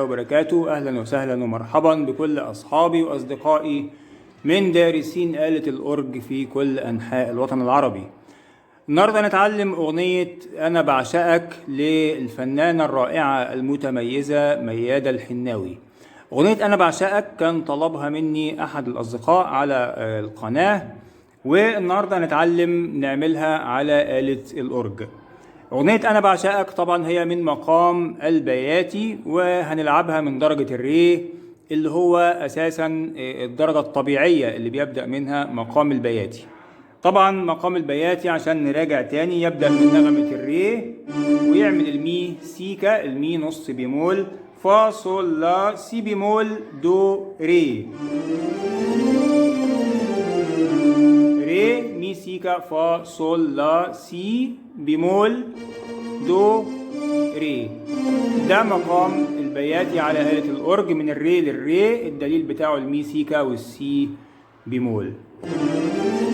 وبركاته. أهلا وسهلا ومرحبا بكل أصحابي وأصدقائي من دارسين آلة الأورج في كل أنحاء الوطن العربي. النهاردة نتعلم أغنية أنا بعشقك للفنانة الرائعة المتميزة ميادة الحناوي. أغنية أنا بعشقك كان طلبها مني أحد الأصدقاء على القناة، والنهاردة نتعلم نعملها على آلة الأورج. أغنية أنا بعشقك طبعا هي من مقام البياتي، وهنلعبها من درجة الري اللي هو أساسا الدرجة الطبيعية اللي بيبدأ منها مقام البياتي. طبعا مقام البياتي عشان نراجع تاني يبدأ من نغمة الري ويعمل المي سيكا، المي نص بيمول، فا صول لا سي بيمول دو ري، ري مي سيكا فا صول لا سي بيمول دو ري. ده مقام البياتي على آلة الأورج من الري للري، الدليل بتاعه المي سيكا والسي بيمول.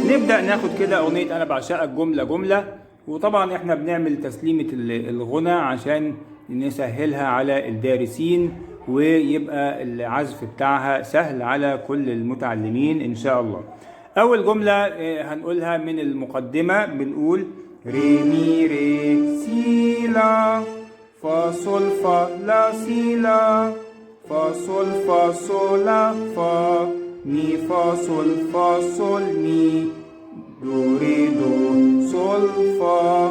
نبدأ ناخد كده أغنية أنا بعشقك جملة جملة، وطبعا احنا بنعمل تسليمة الغنى عشان نسهلها على الدارسين ويبقى العزف بتاعها سهل على كل المتعلمين إن شاء الله. أول جملة هنقولها من المقدمة، بنقول ري مي ري سي لا فا صول فا لا سي لا فا صول فا صول لا فا مي فا صول مي دو ري دو صول فا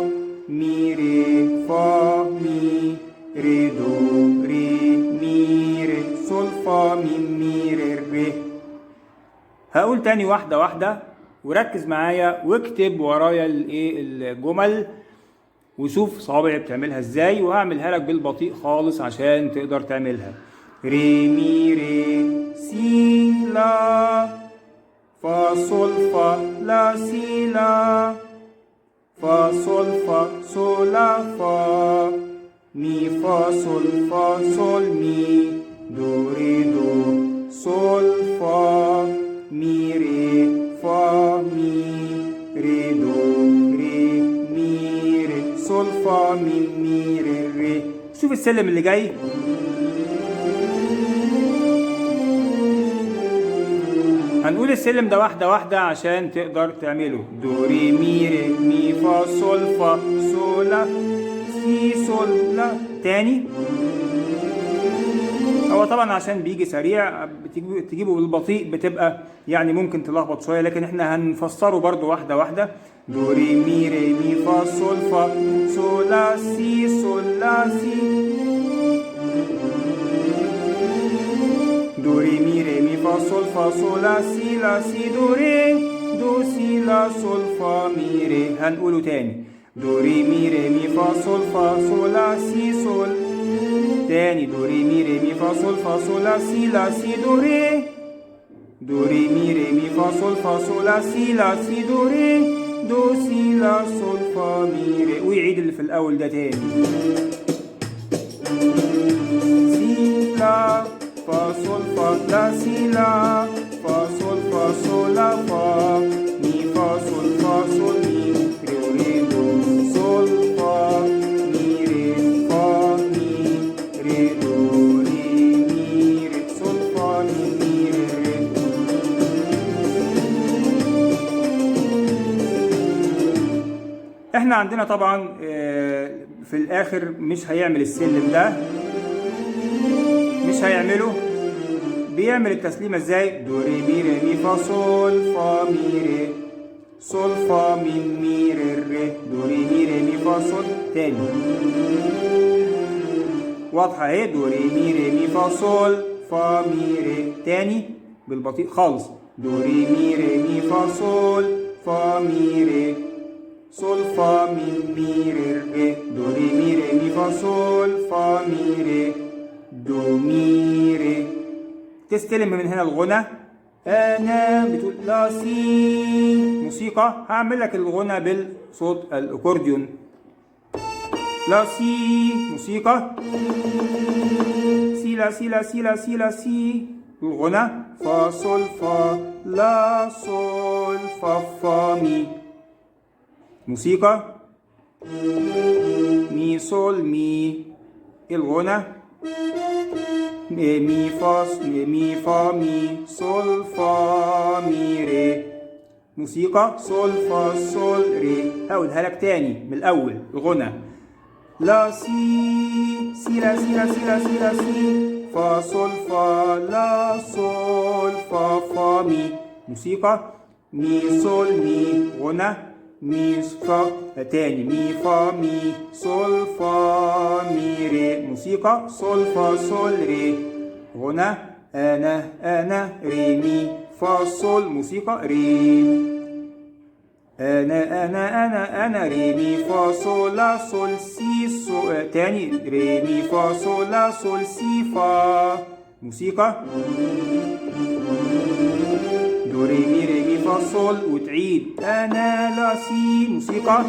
مي ري فا مي ري دو ري مي ري صول فا مي ري ري. هقول تاني واحدة واحدة وركز معايا واكتب ورايا الجمل وشوف صوابعي بتعملها ازاي، وهعملها لك بالبطيء خالص عشان تقدر تعملها. ري مي ري سي لا فا صول فا لا سي لا فا صول فا صول لا فا مي فا صول مي دو ري دو صول فا مي ري فا مي ري دو ري مي ري صول فا مي ري ري. شوف السلم اللي جاي، هنقول السلم ده واحدة واحدة عشان تقدر تعمله. دو ري مي ري مي فا صول فا صول لا سي صول لا. تاني، هو طبعا عشان بيجي سريع تجيبه بالبطيء بتبقى يعني ممكن تلخبط شوية، لكن احنا هنفسره برضو واحدة واحدة. دو ري مي ري مي فا صول فا صول لا سي صول لا سي دو ري مي ري مي فا صول فا صول لا سي دو ري دو سي لا صول فا مي ري. هنقوله تاني. دو ري مي ري مي فا صول فا صول لا سي صول. تاني. دو ري مي ري مي فا صول فا صول لا سي دو ري دو ري مي ري مي فا صول فا صول لا سي دو ري دو سي لا صول فا مي ري. ويعيد اللي في الأول ده تاني. سي لا فا صول فا لا سي لا فا صول فا صول لا فا مي فا صول مي ري دو صول فا مي ري فا مي ري دو ري مي ري صول فا مي ري ري. احنا عندنا طبعا في الاخر مش هيعمل السلم ده، مش هيعمله. بيعمل التسليمة ازاي؟ دو ري مي ري مي فا صول فا مي ري صول فا مي ري ري دو ري مي ري مي فا صول. تاني، واضحة اهي. دو ري مي ري مي فا صول فا مي ري. تاني بالبطيء خالص. دو ري مي ري مي فا صول فا مي ري صول فا مي ري ري دو ري مي ري مي فا صول فا مي ري دو مي ري. تستلم من هنا الغنى. انا بتقول لا سي موسيقى، هعمل لك الغنى بالصوت الاكورديون. لا سي موسيقى، سي لا سي لا سي لا سي لا سي الغنى. فا صول فا لا صول فا فا مي موسيقى. مي صول مي الغنى. مي فا مي فا مي صول فا مي ري. موسيقى صول فا صول ري. هقولها لك تاني من الأول الغنى. لا سي سي لا سي لا سي لا سي لا سي فا صول فا لا صول فا فا مي. موسيقى مي صول مي غنى مي فا تاني مي فا مي صول فا مي ري. موسيقى صول فا صول ري غنى أنا ري مي فا صول. موسيقى ري أنا ري مي فا صول لا صول سي تاني ري مي فا صول لا صول سي فا. موسيقى دو ري مي فا صول وتعيد أنا لا سي. موسيقى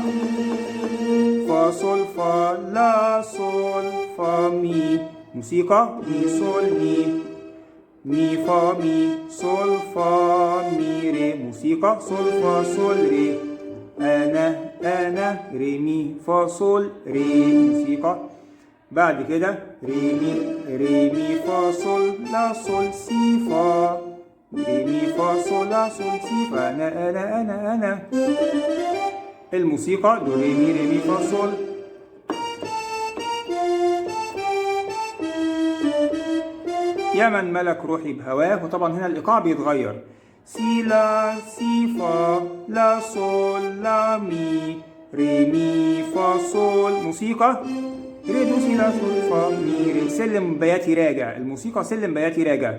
فا صول فا لا صول فا مي. موسيقى مي صول مي فا مي صول فا مي ري. موسيقى صول فا صول ري أنا ري مي فا صول ري. موسيقى بعد كده ري مي فا صول لا صول سي فا ري مي فا صول لا صول سي فا. أنا الموسيقى دو ري مي فا صول. يا من ملك روحي بهواه. وطبعا هنا الإيقاع بيتغير. سي لا سي فا لا صول لا مي ري مي فا صول. موسيقى ري دو سي لا صول فا مي ري. سلم بياتي راجع. الموسيقى سلم بياتي راجع.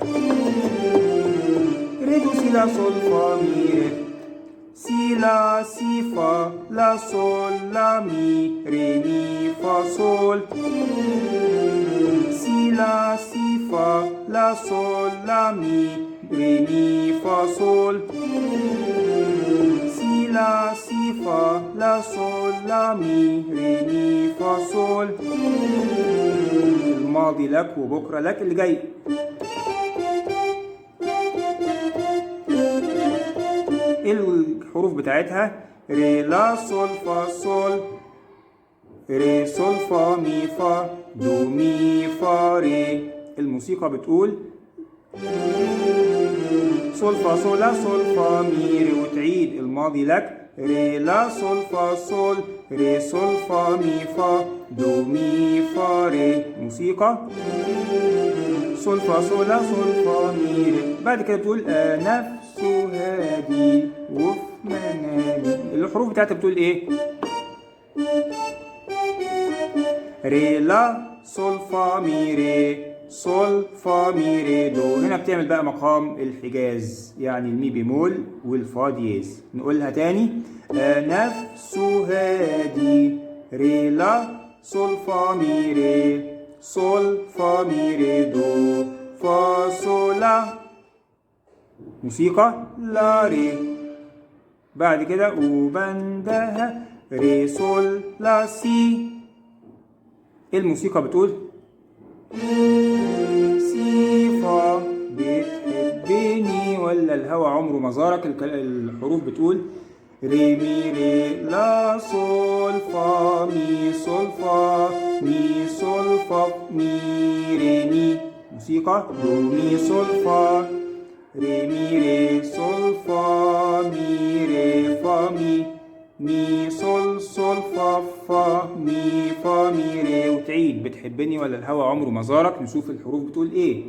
ري دو سي لا صول فا مي ري. سي لا سي فا لا صول لا مي ري مي فا صول. سي لا سي فا لا صول لا مي ري مي فا صول. سي لا سي فا لا صول لا مي ري مي فا صول. الماضي لك وبكرة لك. اللي جاي الحروف بتاعتها ري لا صول فا صول ري صول فا مي فا دو مي فا ري. الموسيقى بتقول صول فا صول لا صول فا مي ري وتعيد. الماضي لك ري لا صول فا صول ري صول فا مي فا دو مي فا ري. موسيقى صول فا صول لا صول فا مي ري. بعد كده بتقول نفس هادي وفي منامي. الحروف بتاعتها بتقول ايه؟ ري لا صول فا مي ري صول فا مي ري دو. هنا بتعمل بقى مقام الحجاز يعني المي بيمول والفا دييز. نقولها تاني. نفس هادي ري لا صول فا مي ري صول فا مي ري دو فا صول لا. موسيقى لا ري. بعد كده وبندها ري صول لا سي. الموسيقى بتقول سي فا بتحبني ولا الهوى عمره ما زارك. الحروف بتقول ري مي ري لا صول فا مي صول فا مي صول فا مي ري مي. موسيقى دو مي صول فا ري مي ري صول فا مي ري فا مي مي صول صول فا فا مي فا مي ري وتعيد. بتحبني ولا الهوى عمره ما زارك. نشوف الحروف بتقول ايه.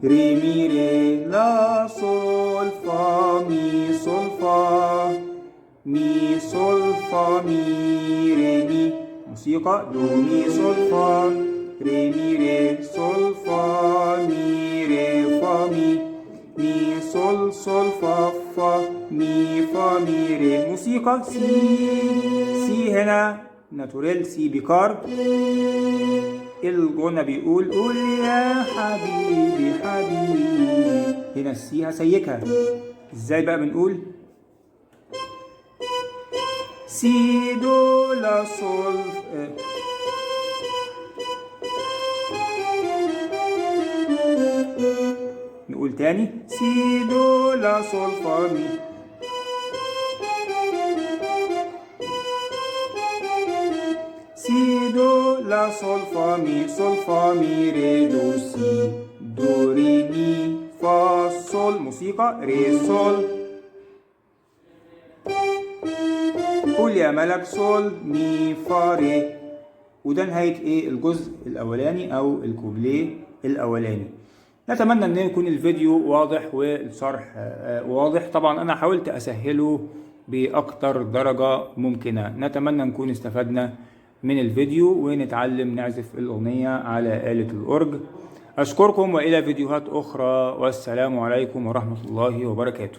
ري مي ري لا صول فا مي صول فا مي صول فا مي ري مي. موسيقى دو مي صول فا ري مي ري صول فا مي ري فا مي مي صول صول فا فا مي فا مي ري. موسيقى سي هنا ناتوريل سي بيكار. الغنى بيقول قول يا حبيبي حبيبي. هنا السي هسيكها. ازاي بقى بنقول سي دو لا صول. نقول تاني سي دو لا صول فا مي. سي دو لا صول فا مي صول فا مي ري دو سي دو ري مي فا صول. موسيقى ري صول. قول يا ملك صول مي فا ري. وده نهاية ايه الجزء الاولاني او الكوبليه الاولاني. نتمنى ان يكون الفيديو واضح والشرح واضح. طبعا انا حاولت اسهله باكتر درجة ممكنة. نتمنى نكون استفدنا من الفيديو ونتعلم نعزف الاغنية على آلة الأورج. اشكركم والى فيديوهات اخرى، والسلام عليكم ورحمة الله وبركاته.